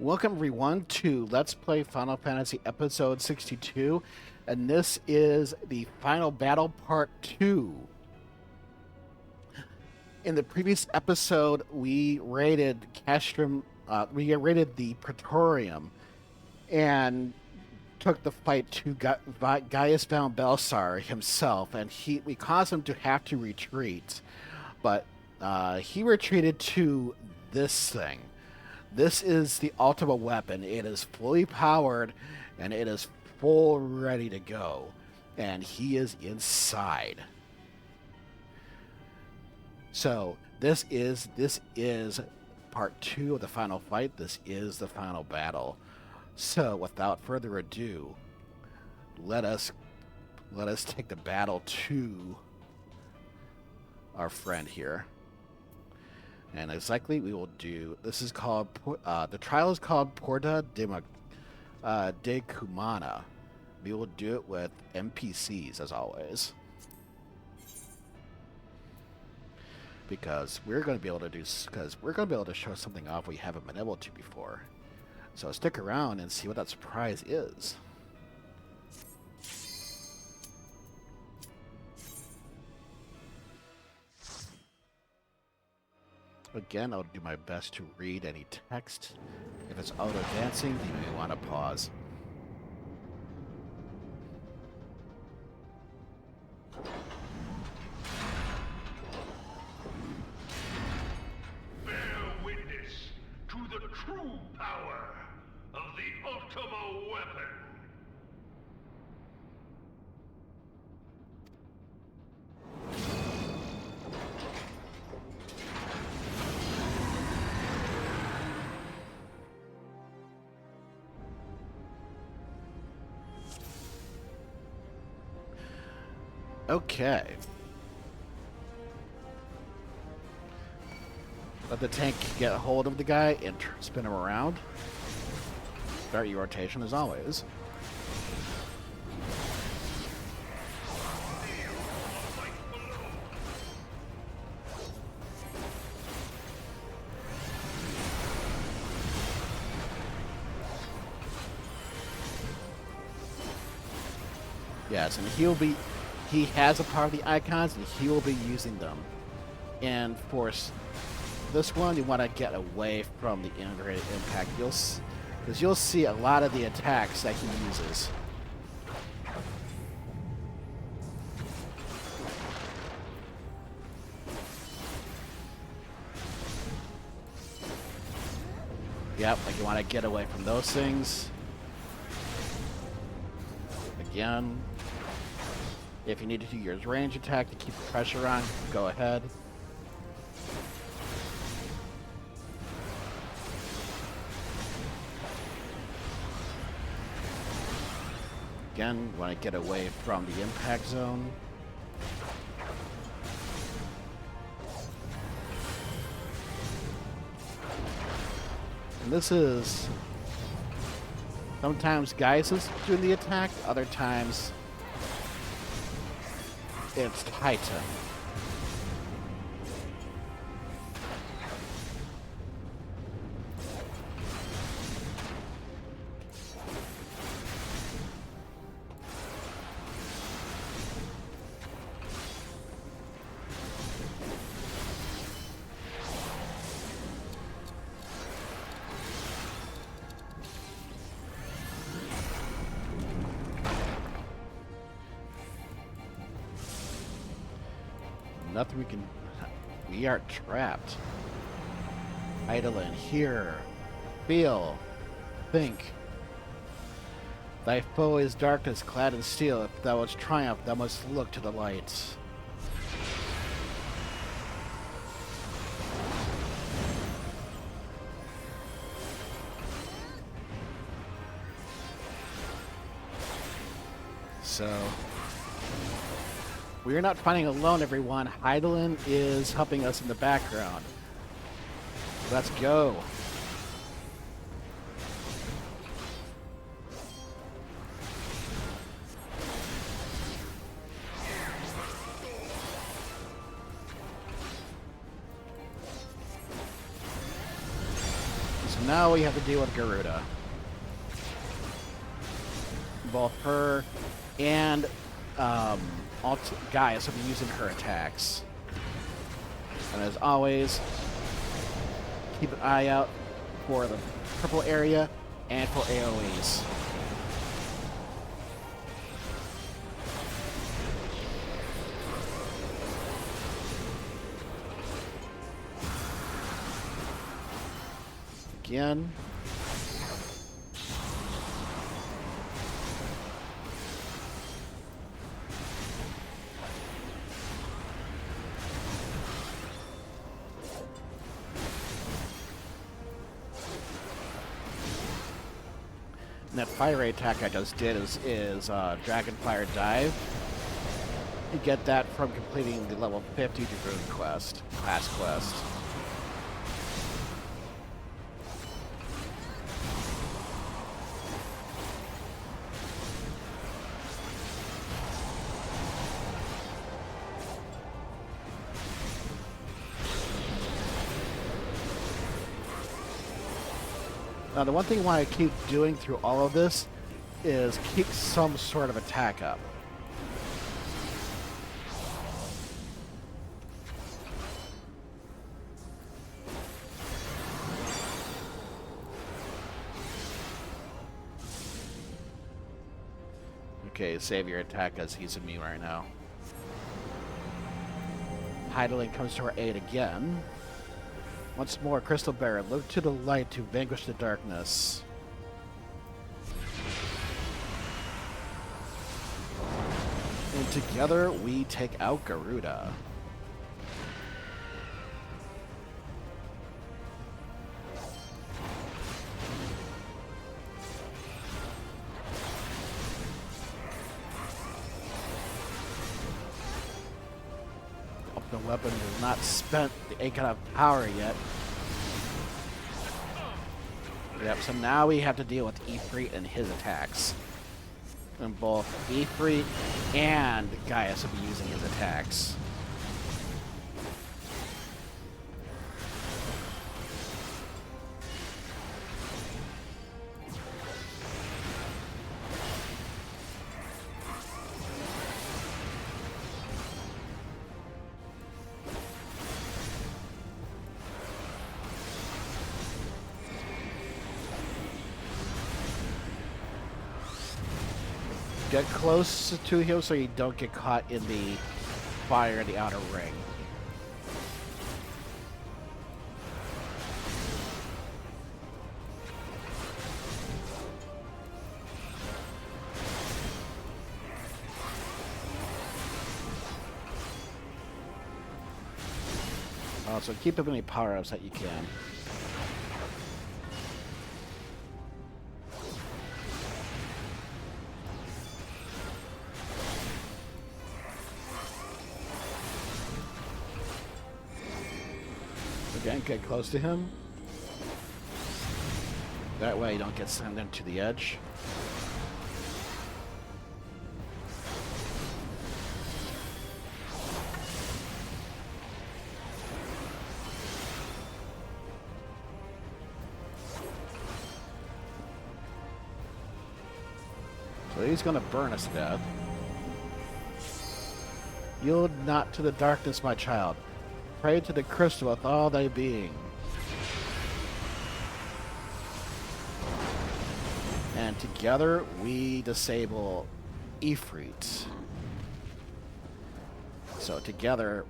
Welcome everyone to Let's Play Final Fantasy Episode 62, and this is the final battle part 2. In the previous episode, we raided Castrum, we raided the Praetorium, and took the fight to Guias Van Belsar himself, and we caused him to have to retreat, but he retreated to this thing. This is the Ultima Weapon. It is fully powered, and it is full ready to go. And he is inside. So this is part 2 of the final fight. This is the final battle. So without further ado, let us take the battle to our friend here. And exactly, we will do. This is called. The trial is called Porta Decumana. We will do it with NPCs as always, because we're going to be able to show something off we haven't been able to before. So stick around and see what that surprise is. Again, I'll do my best to read any text. If it's auto-advancing, then you may want to pause. Bear witness to the true power of the Ultima Weapon. Okay. Let the tank get a hold of the guy and spin him around. Start your rotation as always. Yes, and he has a part of the icons, and he will be using them. And for this one, you want to get away from the integrated impact. Because you'll see a lot of the attacks that he uses. Yep, like you want to get away from those things. Again. If you need to use your range attack to keep the pressure on, go ahead. Again, you want to get away from the impact zone. And this is... sometimes Guias is doing the attack, other times it's Hydaelyn. Nothing we can... We are trapped. Hydaelyn, hear, feel, think. Thy foe is darkness clad in steel. If thou wouldst triumph, thou must look to the light. So... we are not fighting alone, everyone. Hydaelyn is helping us in the background. Let's go. So now we have to deal with Garuda. Both her and Gaius will be using her attacks. And as always, keep an eye out for the purple area and for AoEs. Again. And that fire ray attack I just did is Dragonfire Dive. You get that from completing the level 50 Dragoon class quest. Now, the one thing why I keep doing through all of this is keep some sort of attack up. Okay, save your attack as he's immune right now. Hydaelyn comes to our aid again. Once more, Crystal Bearer, look to the light to vanquish the darkness. And together, we take out Garuda. The weapon has not spent the Aegon of power yet. Yep, so now we have to deal with Ifrit and his attacks. And both Ifrit and Gaius will be using his attacks. Get close to him so you don't get caught in the fire in the outer ring. Also, keep up any power-ups that you can. Again, get close to him. That way you don't get sent into the edge. So he's going to burn us to death. Yield not to the darkness, my child. Pray to the crystal with all thy being. And together we disable Ifrit. So together,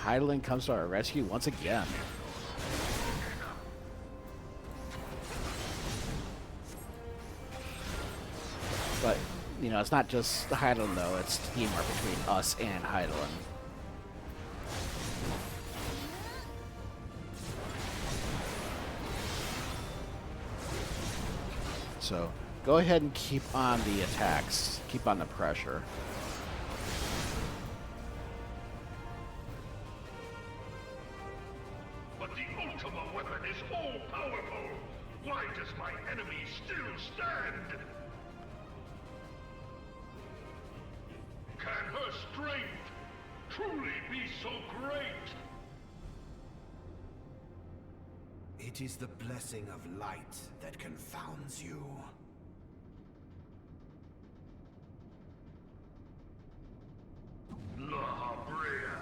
Hydaelyn comes to our rescue once again. But, you know, it's not just Hydaelyn though, it's teamwork between us and Hydaelyn. So go ahead and keep on the attacks. Keep on the pressure. But the Ultima Weapon is all-powerful. Why does my enemy still stand? Can her strength truly be so great? It is the blessing of light that confounds you. Lahabrea.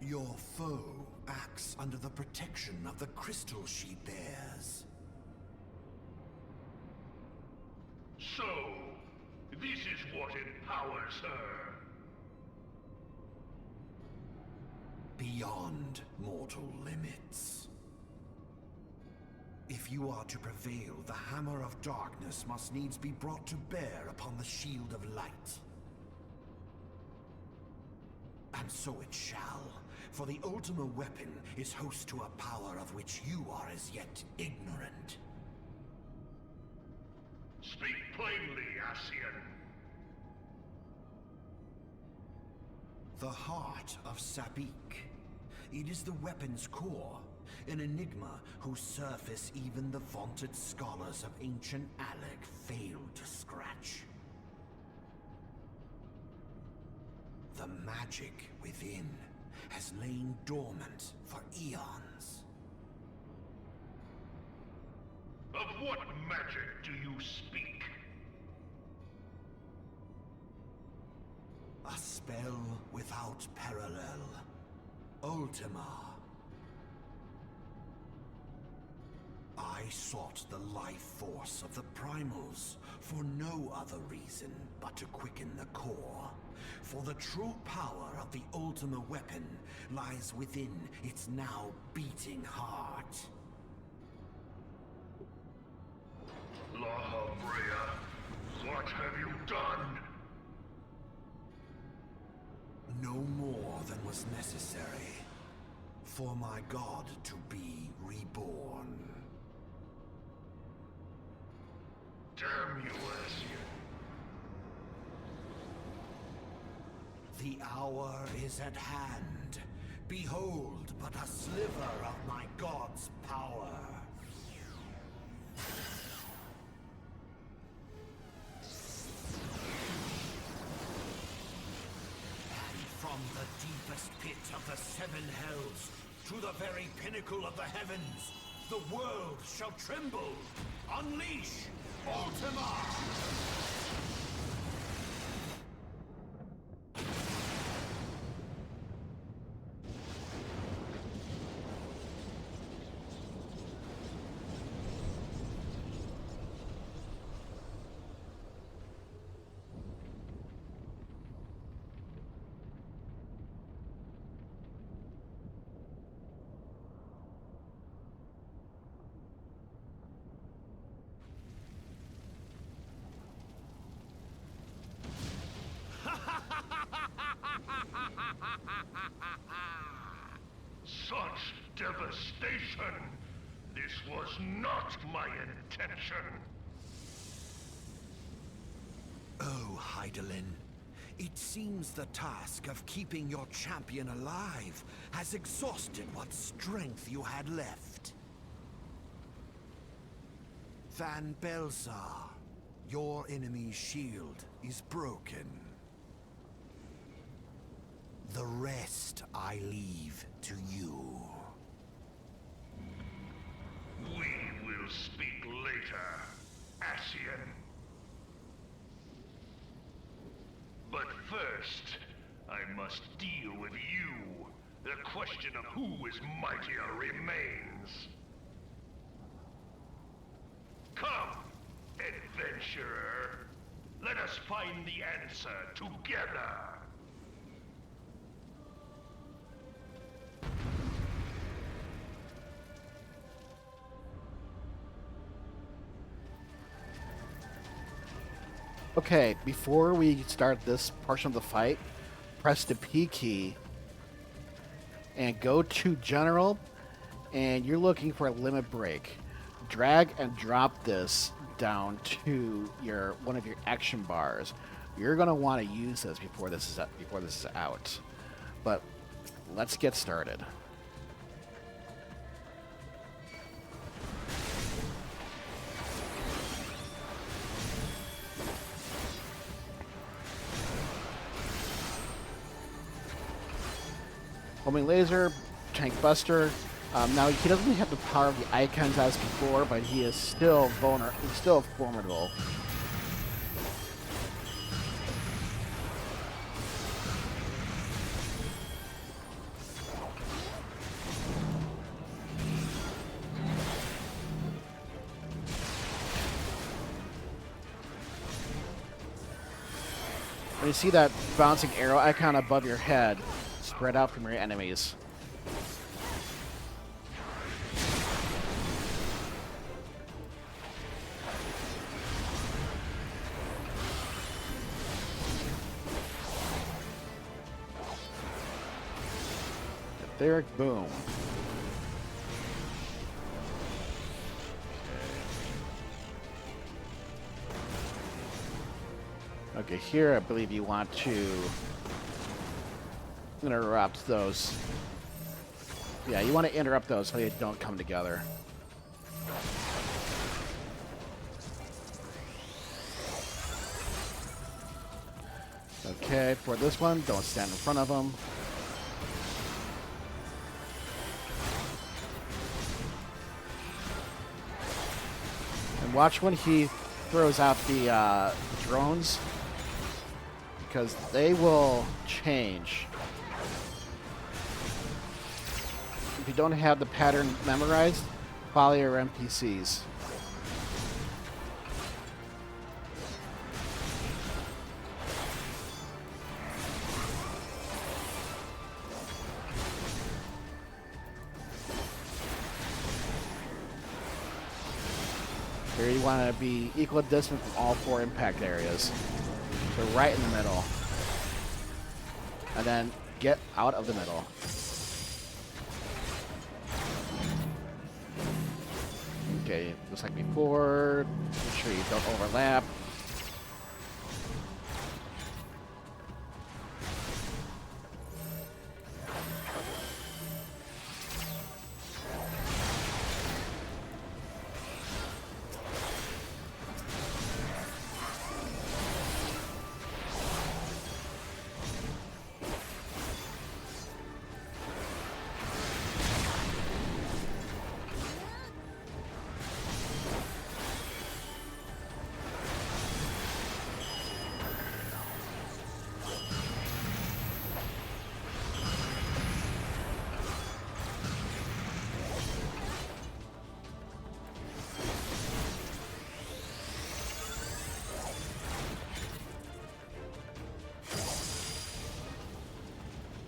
Your foe acts under the protection of the crystal she bears. So, this is what empowers her. Beyond mortal limits. If you are to prevail, the hammer of darkness must needs be brought to bear upon the shield of light. And so it shall, for the Ultima Weapon is host to a power of which you are as yet ignorant. Speak plainly, Ascian. The heart of Sabik. It is the weapon's core, an enigma whose surface even the vaunted scholars of ancient Alec failed to scratch. The magic within has lain dormant for eons. Of what magic do you speak? A spell without parallel. Ultima. I sought the life force of the primals for no other reason but to quicken the core. For the true power of the Ultima Weapon lies within its now beating heart. Lahabrea, what have you done? No more than was necessary for my god to be reborn. Damn you, Ascian. The hour is at hand. Behold but a sliver of my god's power. From the deepest pit of the seven hells to the very pinnacle of the heavens, the world shall tremble. Unleash Ultima! Such devastation! This was not my intention! Oh, Hydaelyn. It seems the task of keeping your champion alive has exhausted what strength you had left. Van Belsar, your enemy's shield is broken. The rest I leave to you. We will speak later, Ascian. But first, I must deal with you. The question of who is mightier remains. Come, adventurer. Let us find the answer together. Okay, before we start this portion of the fight, press the P key and go to General, and you're looking for a limit break. Drag and drop this down to one of your action bars. You're going to want to use this before this is out. But let's get started. Homing laser, tank buster. Now he doesn't have the power of the icons as before, but he is still vulnerable. He's still formidable. When you see that bouncing arrow icon above your head, spread out from your enemies. Etheric boom. Okay, here I believe you want to interrupt those. Yeah, you want to interrupt those so they don't come together. Okay, for this one, don't stand in front of them. And watch when he throws out the drones, because they will change. If you don't have the pattern memorized, follow your NPCs. Here you want to be equal distance from all 4 impact areas. So right in the middle. And then get out of the middle. Okay, just like before. Make sure you don't overlap.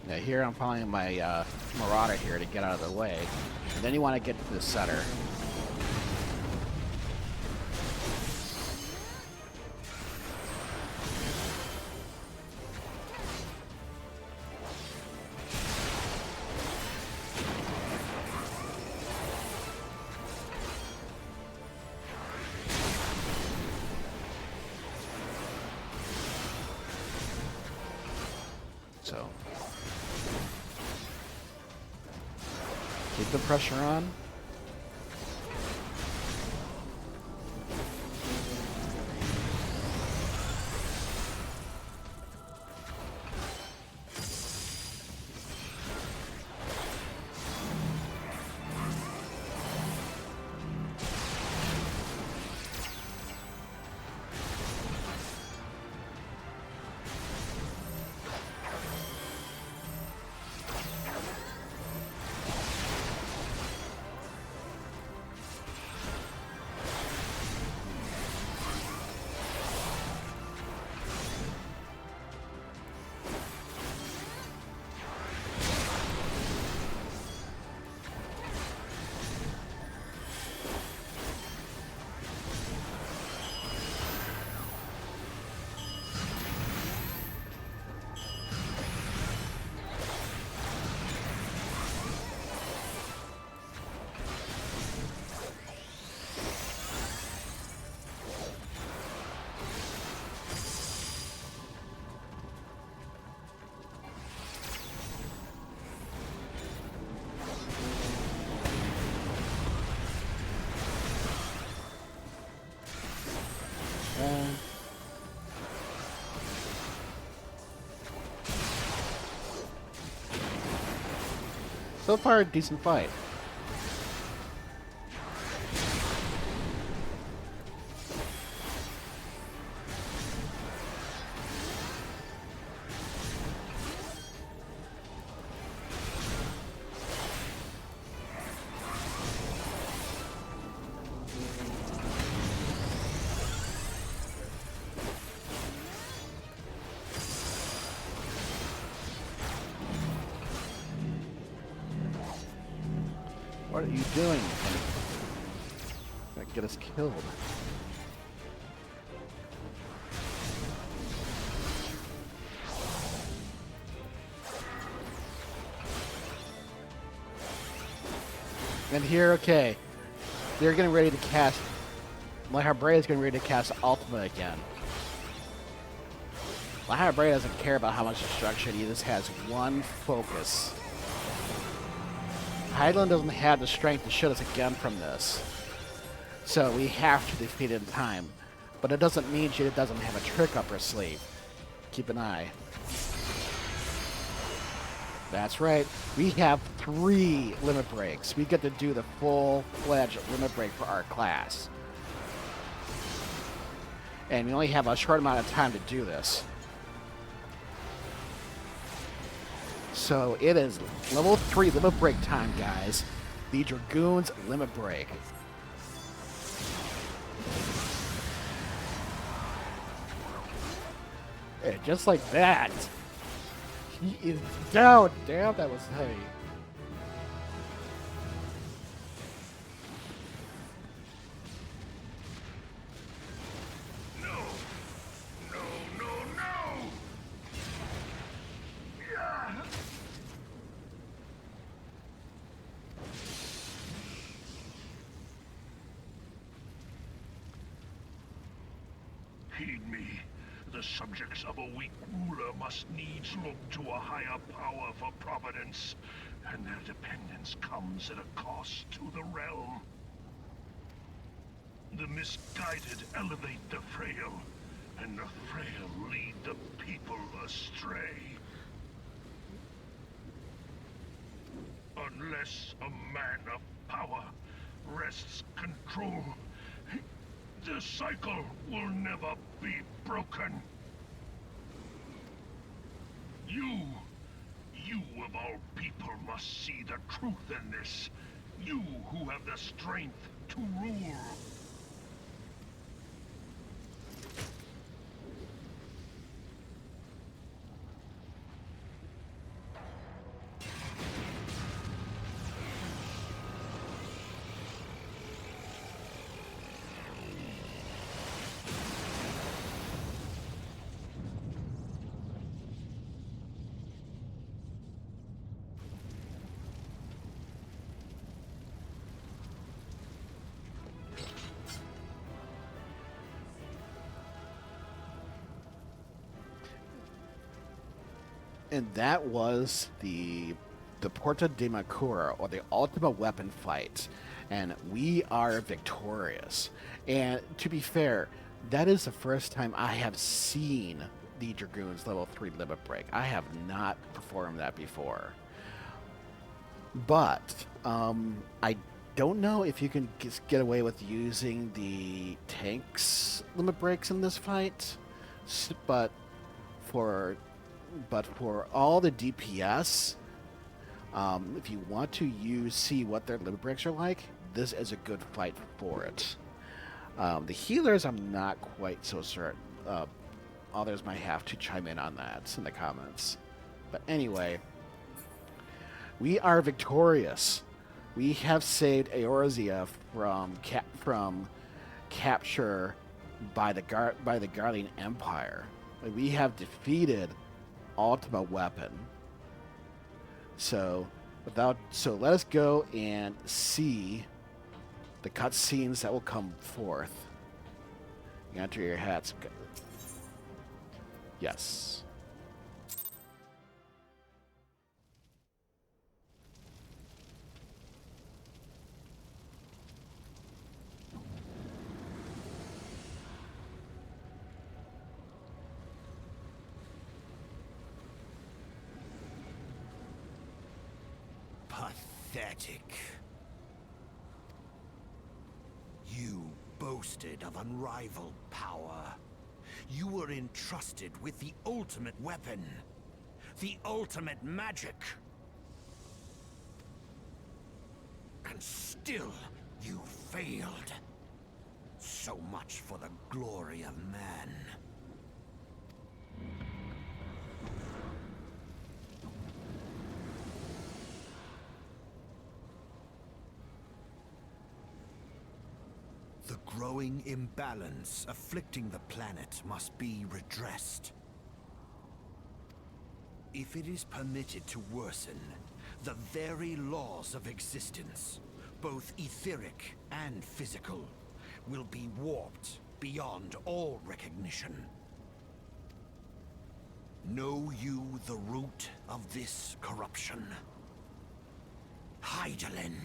Yeah, here I'm following my Marauder here to get out of the way. And then you want to get to the center. So keep the pressure on. So far, a decent fight. What are you doing? Gonna get us killed. And here, okay, they're getting ready to cast. Lahabrea is getting ready to cast Ultima again. Lahabrea doesn't care about how much destruction. He just has one focus. Hydaelyn doesn't have the strength to shoot us again from this. So we have to defeat it in time. But it doesn't mean she doesn't have a trick up her sleeve. Keep an eye. That's right. We have 3 limit breaks. We get to do the full-fledged limit break for our class. And we only have a short amount of time to do this. So it is level 3 limit break time, guys. The Dragoon's limit break. And just like that, he is down. Damn, that was heavy. Heed me. The subjects of a weak ruler must needs look to a higher power for providence, and their dependence comes at a cost to the realm. The misguided elevate the frail, and the frail lead the people astray. Unless a man of power wrests control, the cycle will never be broken. You of all people must see the truth in this. You who have the strength to rule. And that was the Porta de Macura, or the Ultima Weapon fight. And we are victorious. And to be fair, that is the first time I have seen the Dragoon's level 3 limit break. I have not performed that before. But I don't know if you can get away with using the tank's limit breaks in this fight. But for all the DPS, if you want to see what their limit breaks are like, this is a good fight for it. The healers, I'm not quite so certain. Others might have to chime in on that in the comments. But anyway, we are victorious. We have saved Eorzea from capture by the Guardian Empire. We have defeated Ultima Weapon. So let us go and see the cutscenes that will come forth. You enter your hats. Yes. Pathetic. You boasted of unrivaled power. You were entrusted with the ultimate weapon. The ultimate magic. And still, you failed. So much for the glory of man. The growing imbalance afflicting the planet must be redressed. If it is permitted to worsen, the very laws of existence, both etheric and physical, will be warped beyond all recognition. Know you the root of this corruption? Hydaelyn.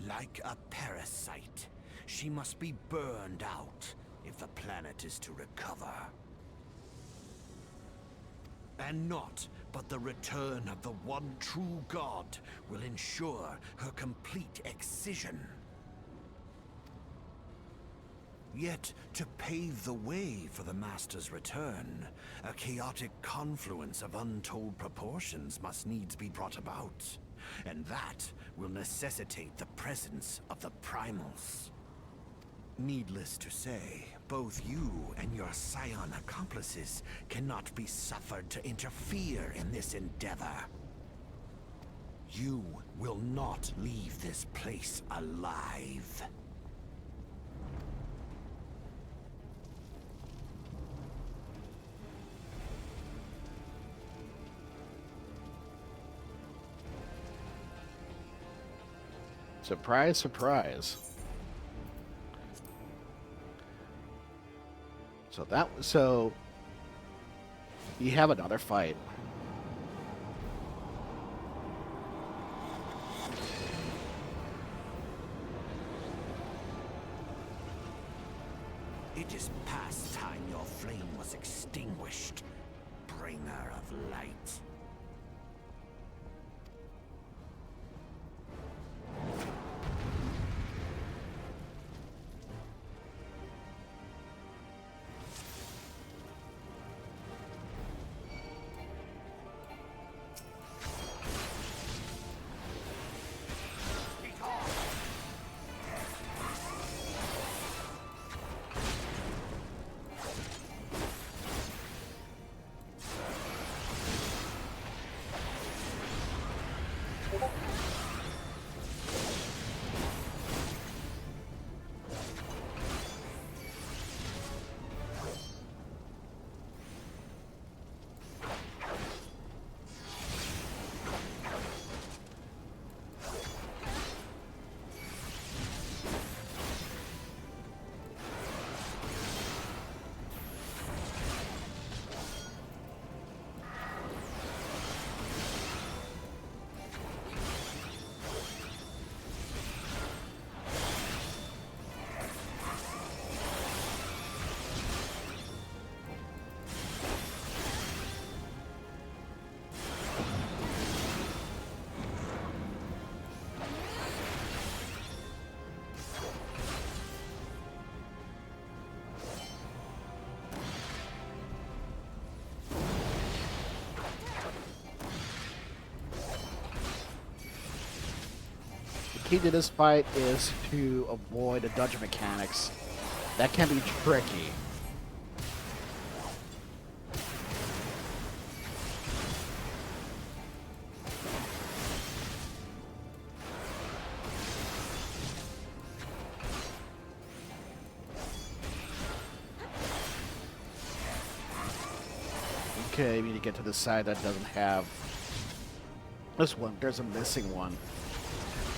Like a parasite, she must be burned out if the planet is to recover. And naught but the return of the one true god will ensure her complete excision. Yet, to pave the way for the Master's return, a chaotic confluence of untold proportions must needs be brought about. And that will necessitate the presence of the primals. Needless to say, both you and your Scion accomplices cannot be suffered to interfere in this endeavor. You will not leave this place alive. Surprise, surprise. So you have another fight. It is past time your flame was extinguished, bringer of light. Key to this fight is to avoid the dungeon mechanics. That can be tricky. Okay, we need to get to the side that doesn't have this one. There's a missing one.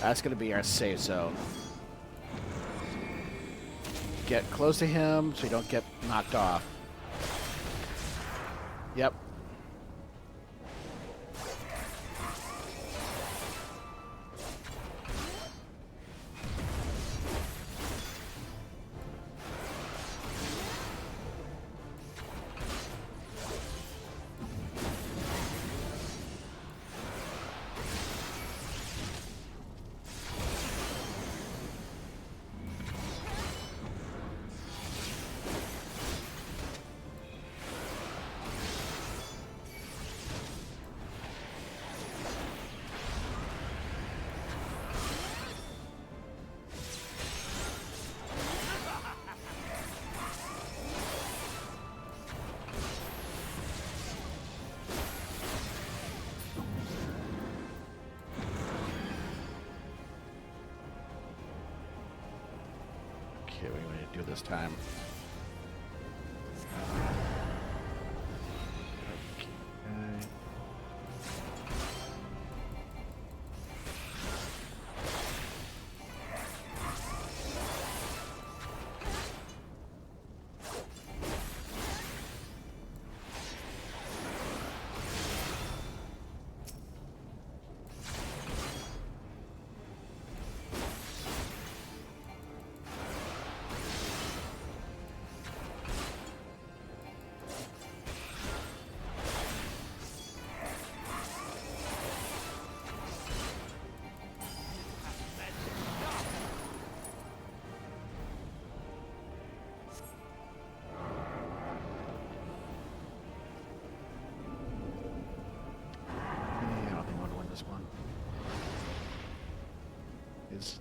That's going to be our safe zone. Get close to him so you don't get knocked off. Yep. this time. Okay.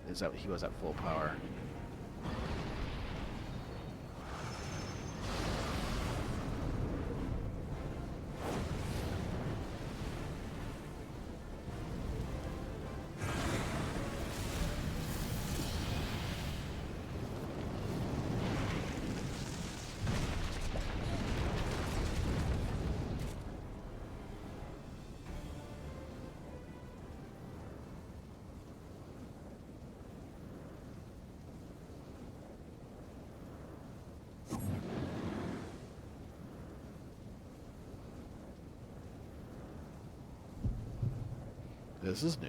Is that he was at full power. This is new.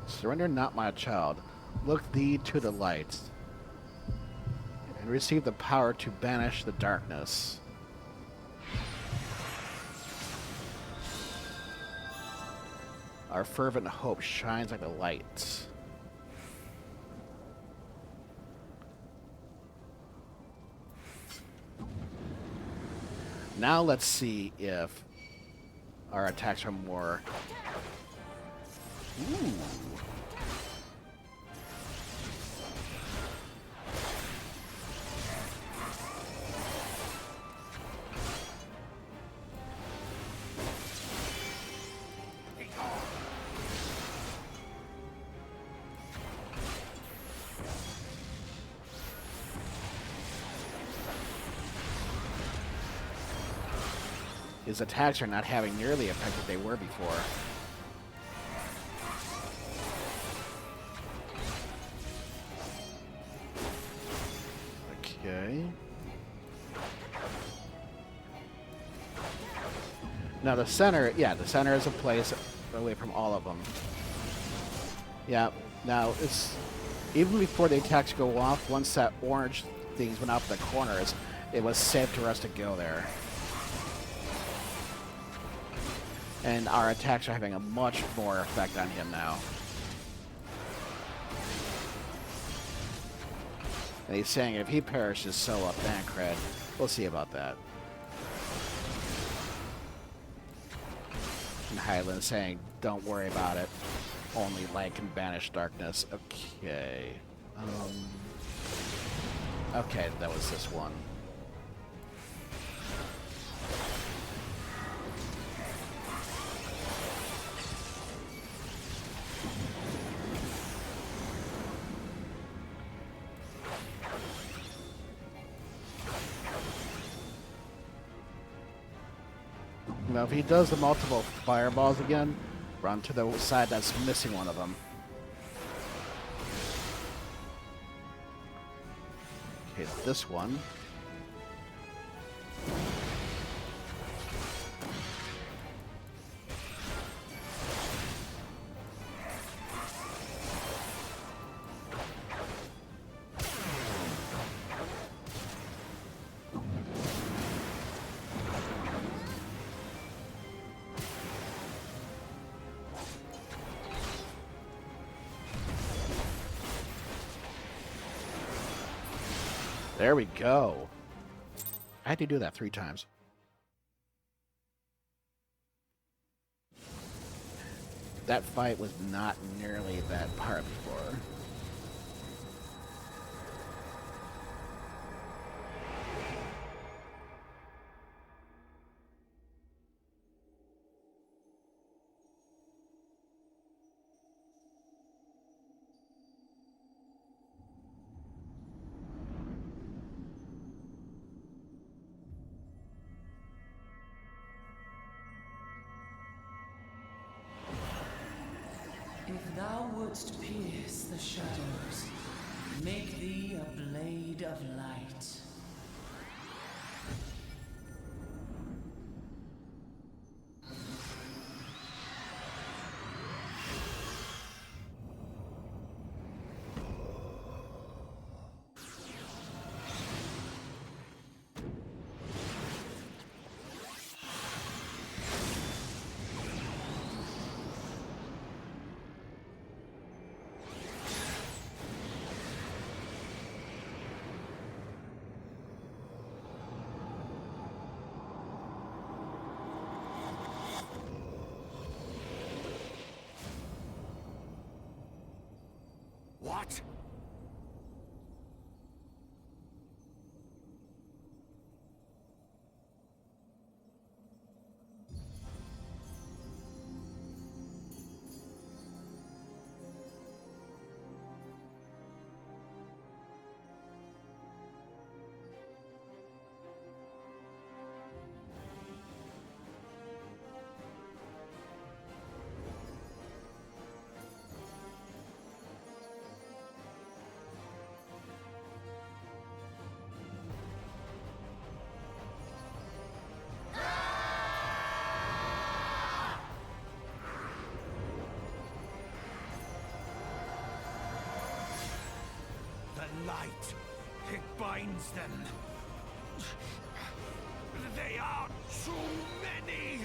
Surrender not my child. Look thee to the light, and receive the power to banish the darkness. Our fervent hope shines like the light. Now let's see if our attacks are more... Ooh. His attacks are not having nearly the effect that they were before. Okay. Now the center, yeah, the center is a place away from all of them. Yeah, now it's, even before the attacks go off, once that orange things went out the corners, it was safe for us to go there. And our attacks are having a much more effect on him now. And he's saying if he perishes, so will Thancred. We'll see about that. And Hydaelyn saying, don't worry about it. Only light can banish darkness. Okay. Okay, that was this one. Now, if he does the multiple fireballs again, run to the side that's missing one of them. Okay, this one. There we go. I had to do that 3 times. That fight was not nearly that part before. Thou wouldst pierce the shadows, make thee a blade of light. What? The light, it binds them. They are too many!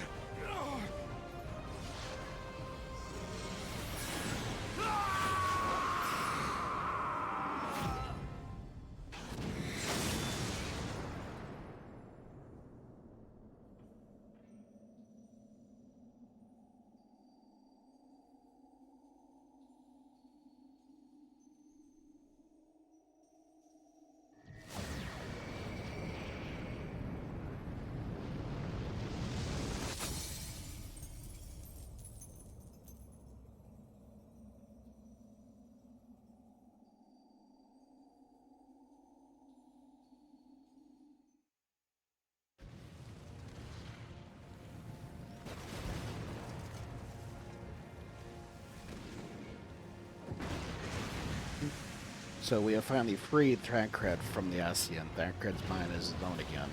So we have finally freed Thancred from the Ascian. Thancred's mind is his own again.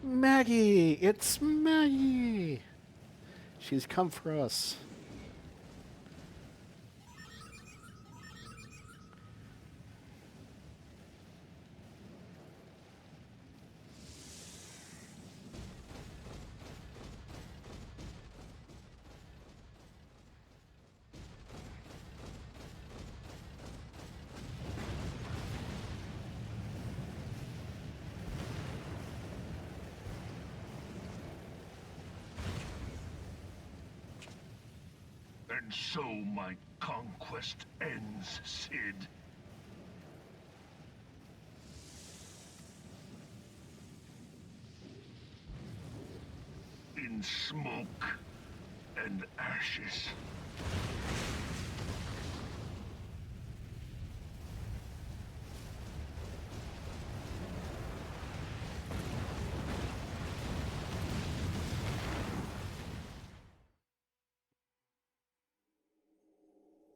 Maggie! It's Maggie! She's come for us. And so my conquest ends, Cid. In smoke and ashes.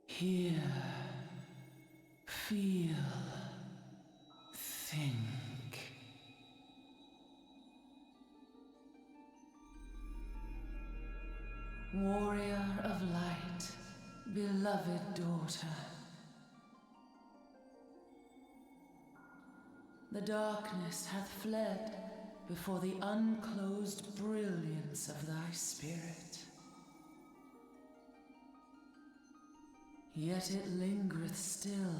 Hear, feel, think. Warrior of light, beloved daughter. The darkness hath fled before the unclosed brilliance of thy spirit. Yet it lingereth still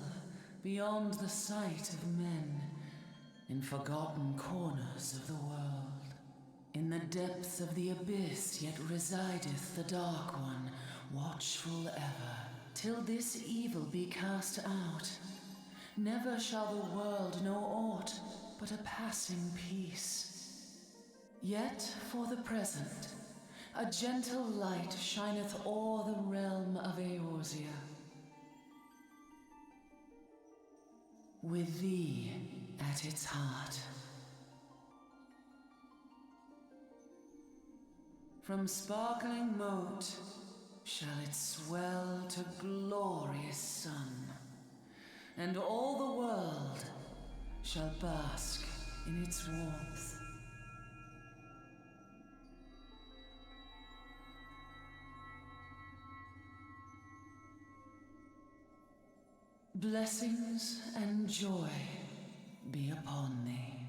beyond the sight of men, in forgotten corners of the world. In the depths of the abyss yet resideth the Dark One, watchful ever, till this evil be cast out. Never shall the world know aught but a passing peace. Yet for the present, a gentle light shineth o'er the realm of Eorzea. with thee at its heart. From sparkling moat shall it swell to glorious sun, and all the world shall bask in its warmth. Blessings and joy be upon thee.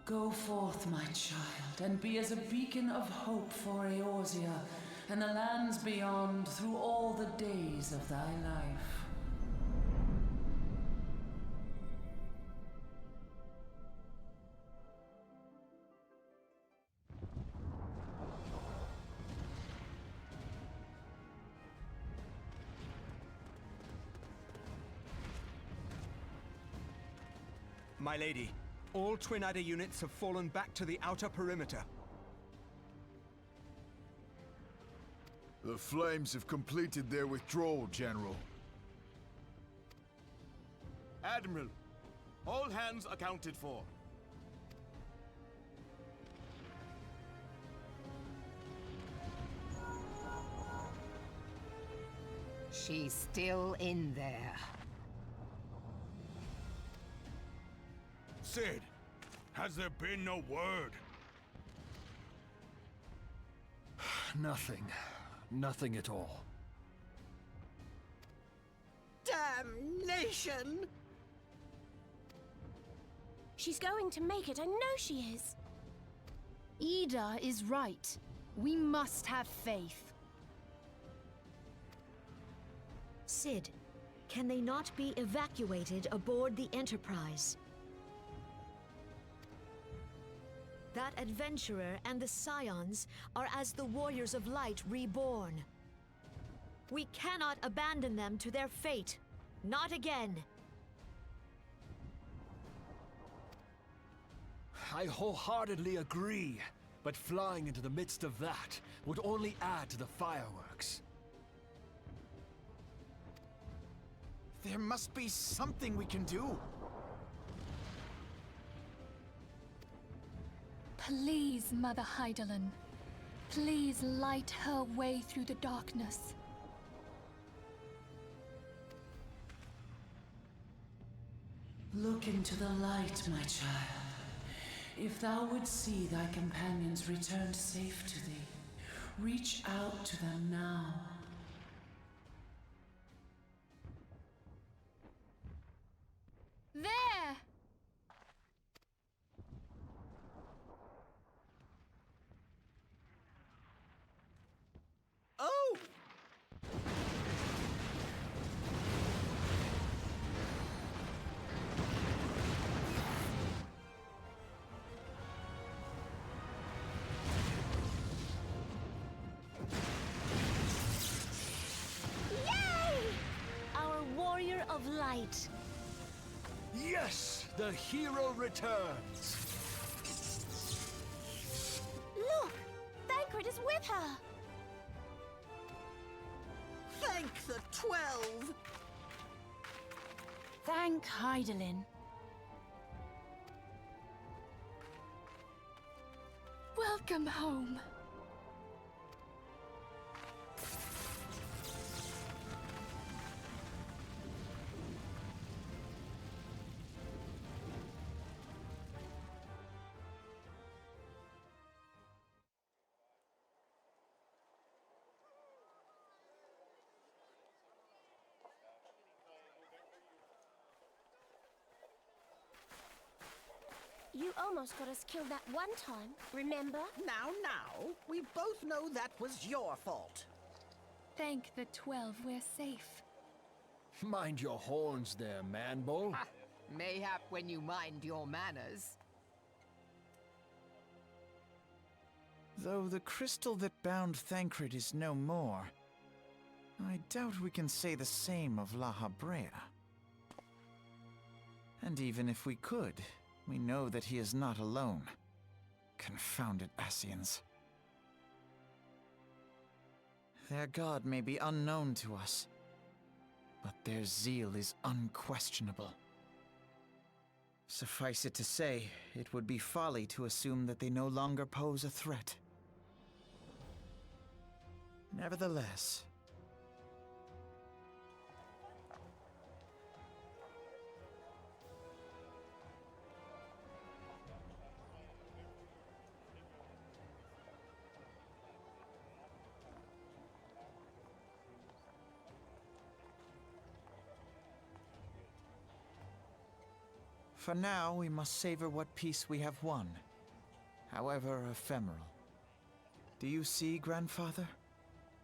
Go forth, my child, and be as a beacon of hope for Eorzea and the lands beyond through all the days of thy life. My lady, all Twin Adder units have fallen back to the outer perimeter. The Flames have completed their withdrawal, General. Admiral, all hands accounted for. She's still in there. Cid, has there been no word? Nothing. Nothing at all. Damnation! She's going to make it, I know she is. Ida is right. We must have faith. Cid, can they not be evacuated aboard the Enterprise? That adventurer and the Scions are as the Warriors of Light reborn. We cannot abandon them to their fate. Not again. I wholeheartedly agree, but flying into the midst of that would only add to the fireworks. There must be something we can do. Please, Mother Hydaelyn. Please light her way through the darkness. Look into the light, my child. If thou would see thy companions returned safe to thee, reach out to them now. There! Oh! Yay! Our Warrior of Light. Yes! The hero returns! Look! Thancred is with her! Thank the 12! Thank Hydaelyn. Welcome home. You almost got us killed that one time, remember? Now, we both know that was your fault. Thank the 12 we're safe. Mind your horns there, man-bull. Mayhap when you mind your manners. Though the crystal that bound Thancred is no more, I doubt we can say the same of Lahabrea. And even if we could, we know that he is not alone. Confounded Acians. Their god may be unknown to us, but their zeal is unquestionable. Suffice it to say, it would be folly to assume that they no longer pose a threat. Nevertheless, for now, we must savor what peace we have won, however ephemeral. Do you see, Grandfather?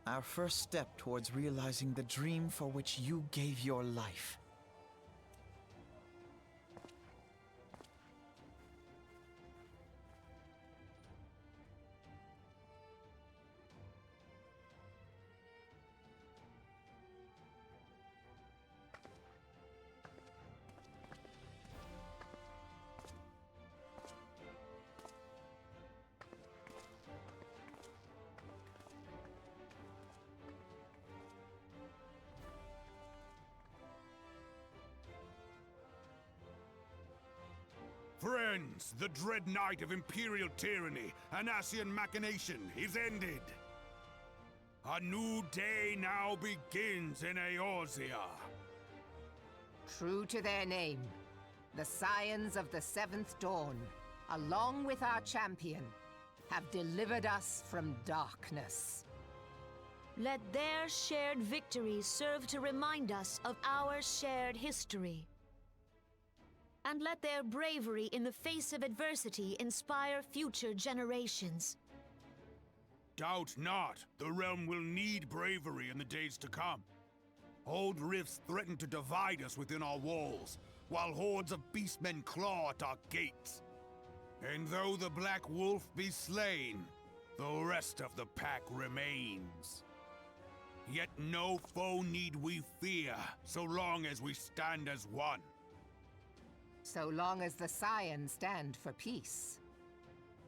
Our first step towards realizing the dream for which you gave your life. Friends, the dread night of imperial tyranny and Ascian machination is ended. A new day now begins in Eorzea. True to their name, the Scions of the Seventh Dawn, along with our champion, have delivered us from darkness. Let their shared victory serve to remind us of our shared history. And let their bravery in the face of adversity inspire future generations. Doubt not, the realm will need bravery in the days to come. Old rifts threaten to divide us within our walls, while hordes of beastmen claw at our gates. And though the Black Wolf be slain, the rest of the pack remains. Yet no foe need we fear, so long as we stand as one. So long as the Scions stand for peace.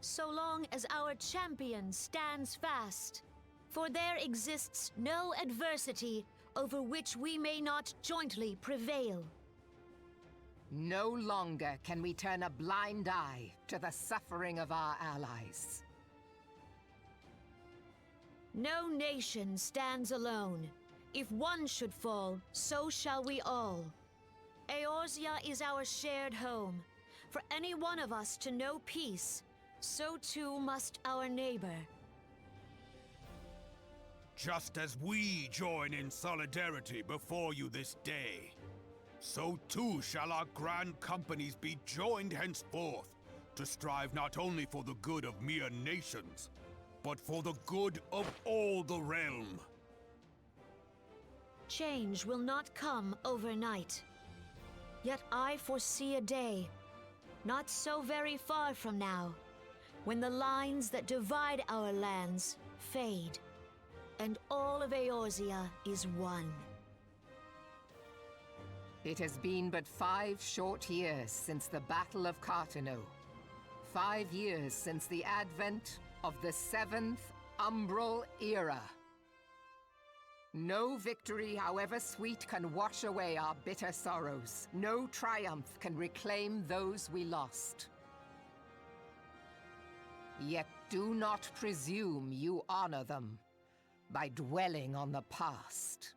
So long as our champion stands fast. For there exists no adversity over which we may not jointly prevail. No longer can we turn a blind eye to the suffering of our allies. No nation stands alone. If one should fall, so shall we all. Eorzea is our shared home. For any one of us to know peace, so too must our neighbor. Just as we join in solidarity before you this day, so too shall our grand companies be joined henceforth to strive not only for the good of mere nations, but for the good of all the realm. Change will not come overnight. Yet I foresee a day, not so very far from now, when the lines that divide our lands fade, and all of Eorzea is one. It has been but 5 short years since the Battle of Cartano. 5 years since the advent of the 7th Umbral Era. No victory, however sweet, can wash away our bitter sorrows. No triumph can reclaim those we lost. Yet do not presume you honor them by dwelling on the past.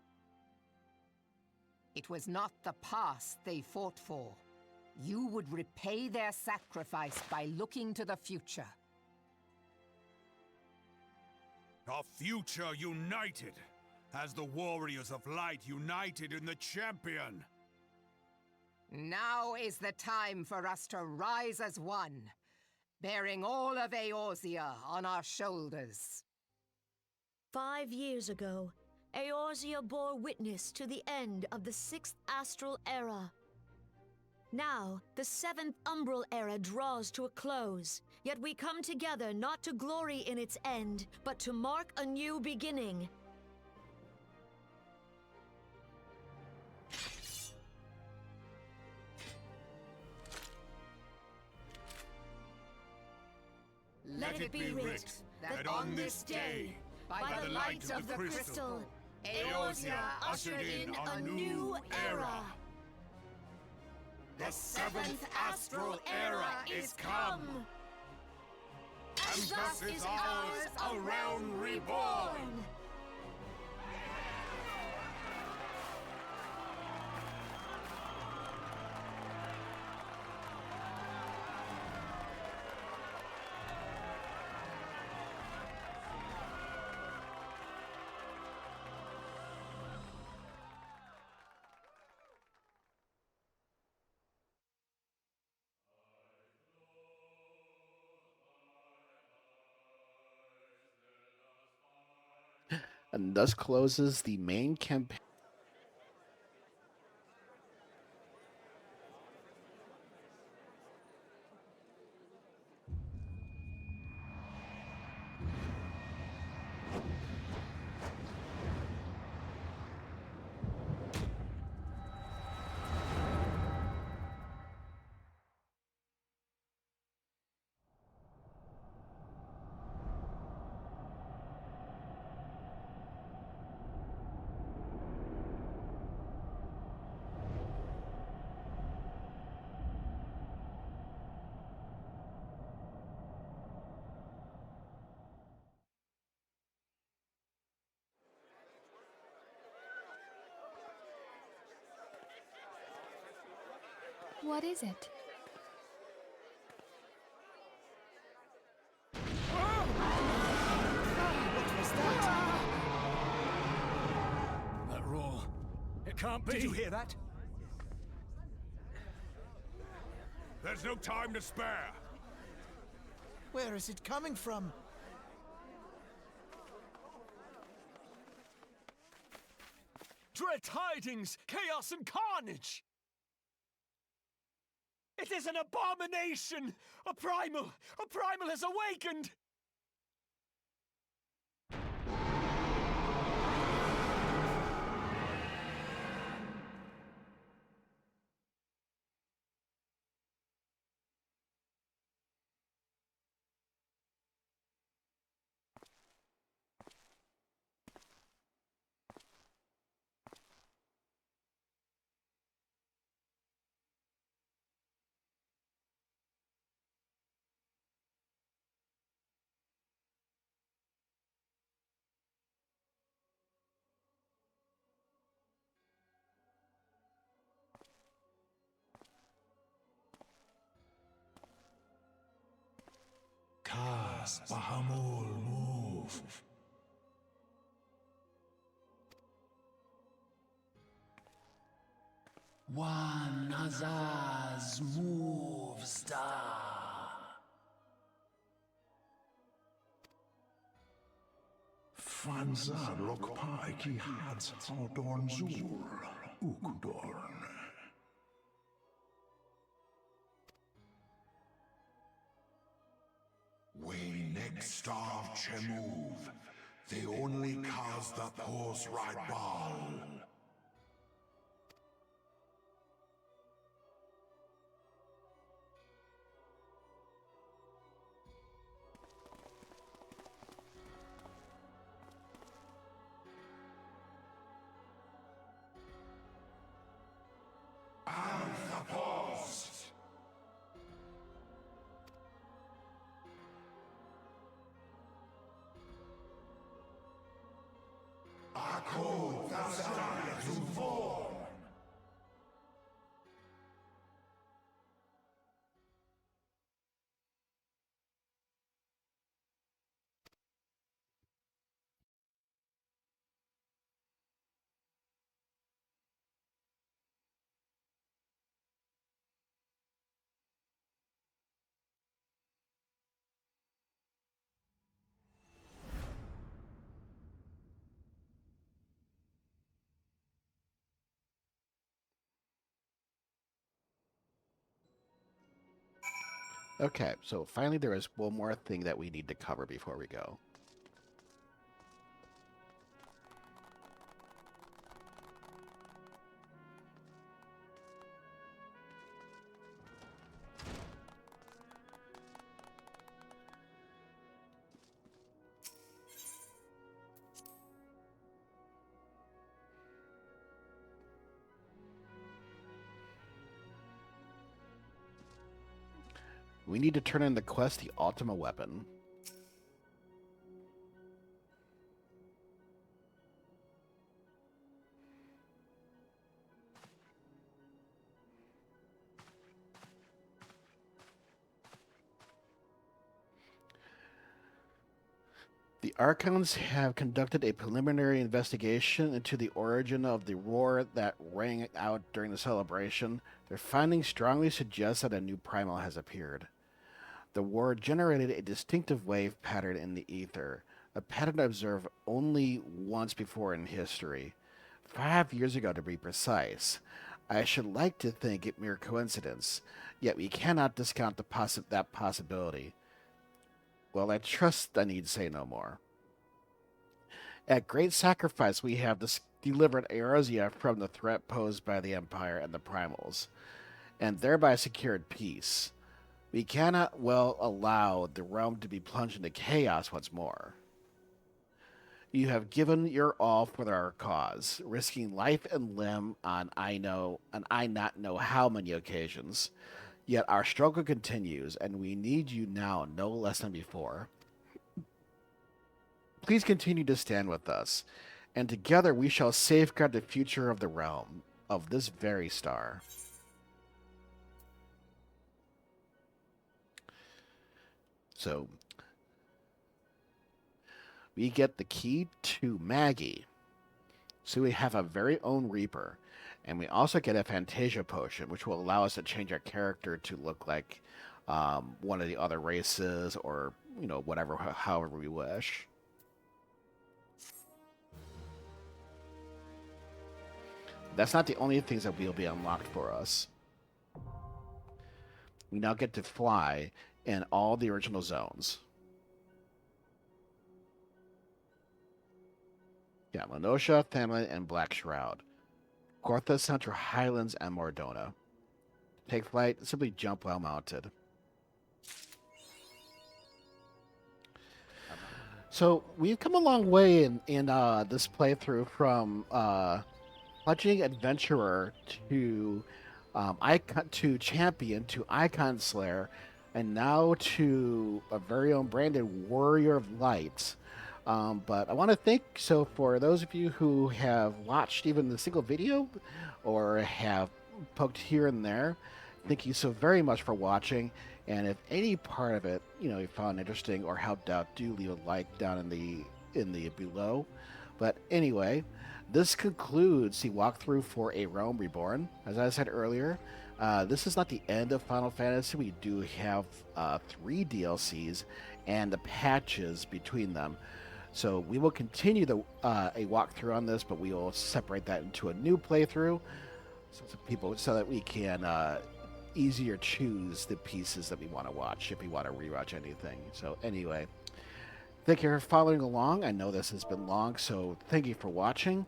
It was not the past they fought for. You would repay their sacrifice by looking to the future. A future united, as the warriors of light united in the champion. Now is the time for us to rise as one, bearing all of Eorzea on our shoulders. 5 years ago, Eorzea bore witness to the end of the 6th Astral Era. Now, the 7th Umbral Era draws to a close, yet we come together not to glory in its end, but to mark a new beginning. Let it be writ that on this day, by the light of the crystal, Eorzea ushered in a new era. The seventh astral era is come. And thus is ours a realm reborn. And thus closes the main campaign. What is it? That roar. It can't be. Did you hear that? There's no time to spare. Where is it coming from? Dread tidings, chaos and carnage! It is an abomination! A primal has awakened! Bahamul, move. One Azaz moves da. Fanzad lokpai ki hats haldorn zur, ukdorn. We next starve Chemuv. They only cause the pause right ball. Okay, so finally there is one more thing that we need to cover before we go. We need to turn in the quest, the Ultima Weapon. The Archons have conducted a preliminary investigation into the origin of the roar that rang out during the celebration. Their findings strongly suggest that a new primal has appeared. The roar generated a distinctive wave pattern in the ether, a pattern observed only once before in history. 5 years ago, to be precise. I should like to think it mere coincidence, yet we cannot discount that possibility. Well, I trust I need say no more. At great sacrifice, we have delivered Eorzea from the threat posed by the Empire and the Primals, and thereby secured peace. We cannot well allow the realm to be plunged into chaos once more. You have given your all for our cause, risking life and limb on I not know how many occasions. Yet our struggle continues, and we need you now no less than before. Please continue to stand with us, and together we shall safeguard the future of the realm, of this very star. So, we get the key to Maggie. So we have a very own Reaper. And we also get a Fantasia potion, which will allow us to change our character to look like one of the other races, or, whatever, however we wish. That's not the only things that will be unlocked for us. We now get to fly in all the original zones. Yeah, Lenosha, Thancred, and Black Shroud. Gortha, Central Highlands, and Mordona. Take flight, simply jump while mounted. So we've come a long way in this playthrough from fledgling adventurer to icon to champion to icon slayer, and now to a very own branded warrior of light. But I want to thank, for those of you who have watched even the single video or have poked here and there, thank you so very much for watching. And if any part of it, you found interesting or helped out, do leave a like down in the below. But anyway, this concludes the walkthrough for A Realm Reborn. As I said earlier, this is not the end of Final Fantasy. We do have 3 DLCs and the patches between them. So we will continue a walkthrough on this, but we will separate that into a new playthrough, so that we can easier choose the pieces that we want to watch if we want to rewatch anything. So anyway, thank you for following along. I know this has been long, so thank you for watching.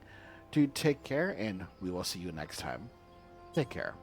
Do take care, and we will see you next time. Take care.